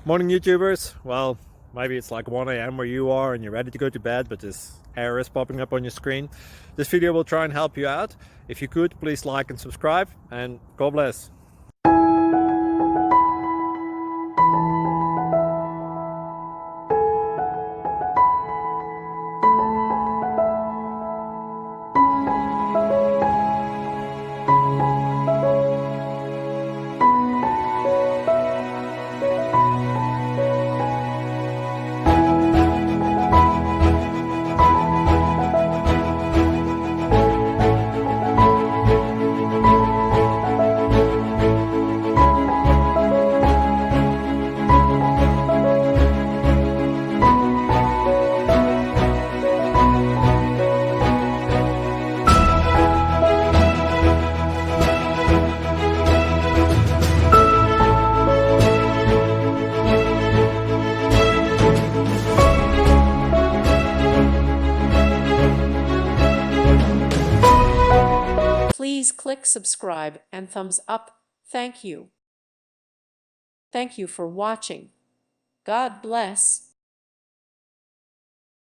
Morning, YouTubers. Well, maybe it's like 1 a.m. where you are and you're ready to go to bed, but this error is popping up on your screen. This video will try and help you out. If you could, please like and subscribe, and God bless. Please click subscribe and thumbs up. Thank you. Thank you for watching. God bless.